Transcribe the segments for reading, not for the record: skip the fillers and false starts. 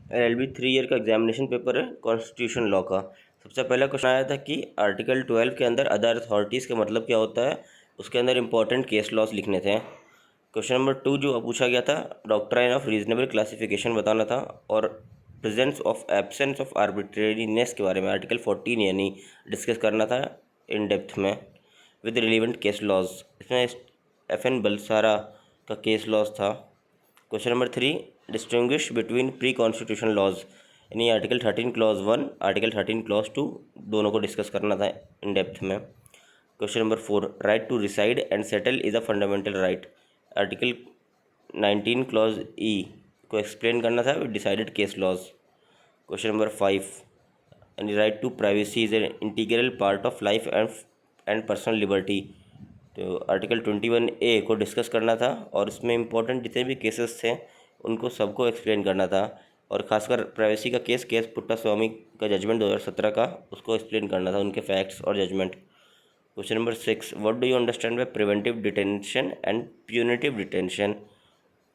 LLB 3 year का examination paper है constitution law का। सबसे पहला क्वेश्चन आया था कि आर्टिकल 12 के अंदर अदर अथॉरिटीज़ का मतलब क्या होता है, उसके अंदर इंपॉर्टेंट केस लॉस लिखने थे। क्वेश्चन नंबर 2 जो पूछा गया था, डॉक्ट्राइन ऑफ रीजनेबल क्लासिफिकेशन बताना था, और presence of absence of arbitrariness के बारे में आर्टिकल 14 यानी डिस्कस करना था इन डेप्थ में विद रिलेवेंट केस लॉज। इसमें FN बलसारा का केस लॉज था। Question number 3, distinguish between pre constitution laws यानी आर्टिकल 13 क्लॉज 1, आर्टिकल 13 क्लॉज 2, दोनों को डिस्कस करना था इन डेप्थ में। Question number 4, right to reside and settle is a fundamental right, article 19 clause E को explain करना था with decided case laws. Question number 5, यानी right to privacy is an integral part of life and personal liberty, तो article 21A को discuss करना था, और इसमें इंपॉर्टेंट जितने भी केसेस थे उनको सबको एक्सप्लेन करना था, और खासकर प्राइवेसी का केस पुट्टास्वामी का जजमेंट 2017 का, उसको एक्सप्लेन करना था, उनके फैक्ट्स और judgment. Question number 6, what do you understand by preventive detention and punitive detention,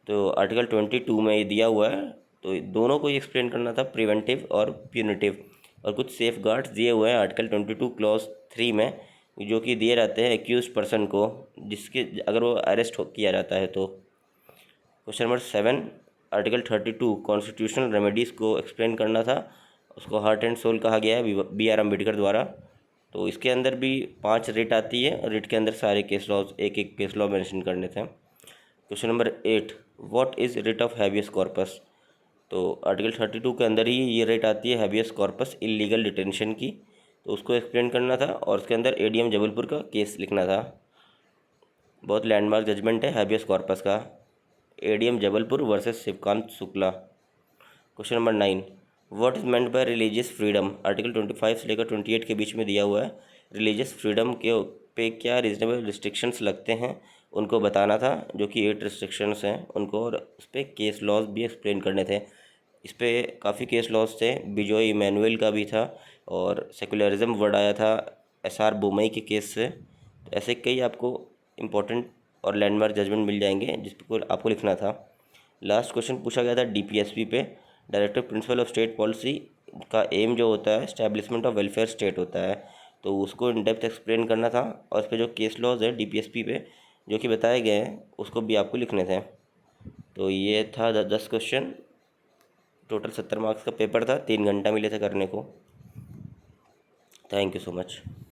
तो आर्टिकल 22 में ये दिया हुआ है, तो दोनों को ही एक्सप्लेन करना था, प्रिवेंटिव और प्यूनिटिव। और कुछ सेफ गार्ड्स दिए हुए हैं आर्टिकल 22 क्लॉज 3 में, जो कि दिए रहते हैं एक्यूज पर्सन को, जिसके अगर वो अरेस्ट किया जाता है तो। Question number 7, article 32 constitutional remedies को एक्सप्लेन करना था, उसको हार्ट एंड सोल कहा गया है BR अम्बेडकर द्वारा। तो इसके अंदर भी 5 रिट आती है, और रिट के अंदर सारे केस लॉज एक एक केस लॉ मेंशन करने थे। Question number 8, what is writ of habeas corpus, तो आर्टिकल 32 के अंदर ही ये रिट आती है हैबियस कॉर्पस इलीगल डिटेंशन की, तो उसको एक्सप्लेन करना था, और उसके अंदर ADM जबलपुर का केस लिखना था। बहुत लैंडमार्क जजमेंट है हैबियस कॉर्पस का, ADM Jabalpur versus Shivkant Shukla. Question number 9, what is meant by religious freedom, article 25 से लेकर 28 के बीच में दिया हुआ है, रिलीजियस फ्रीडम के पे क्या रीजनेबल रिस्ट्रिक्शंस लगते हैं उनको बताना था, जो कि 8 रिस्ट्रिक्शंस हैं उनको, और उस पर केस लॉज भी एक्सप्लेन करने थे। इस पर काफ़ी केस लॉज थे, बिजॉय इमैनुअल का भी था, और सेकुलरिज्म वर्ड आया था SR बोमई के केस से। तो ऐसे कई आपको इम्पोर्टेंट और लैंडमार्क जजमेंट मिल जाएंगे जिस पर आपको लिखना था। लास्ट क्वेश्चन पूछा गया था DPSP पे, directive principle of state policy का एम जो होता है एस्टैब्लिशमेंट ऑफ वेलफेयर स्टेट होता है, तो उसको इन डेप्थ एक्सप्लेन करना था, और उस पर जो केस लॉज है DPSP पे जो कि बताए गए हैं उसको भी आपको लिखने थे। तो ये था 10 क्वेश्चन, टोटल 70 मार्क्स का पेपर था, 3 घंटा मिले थे करने को। Thank you so much.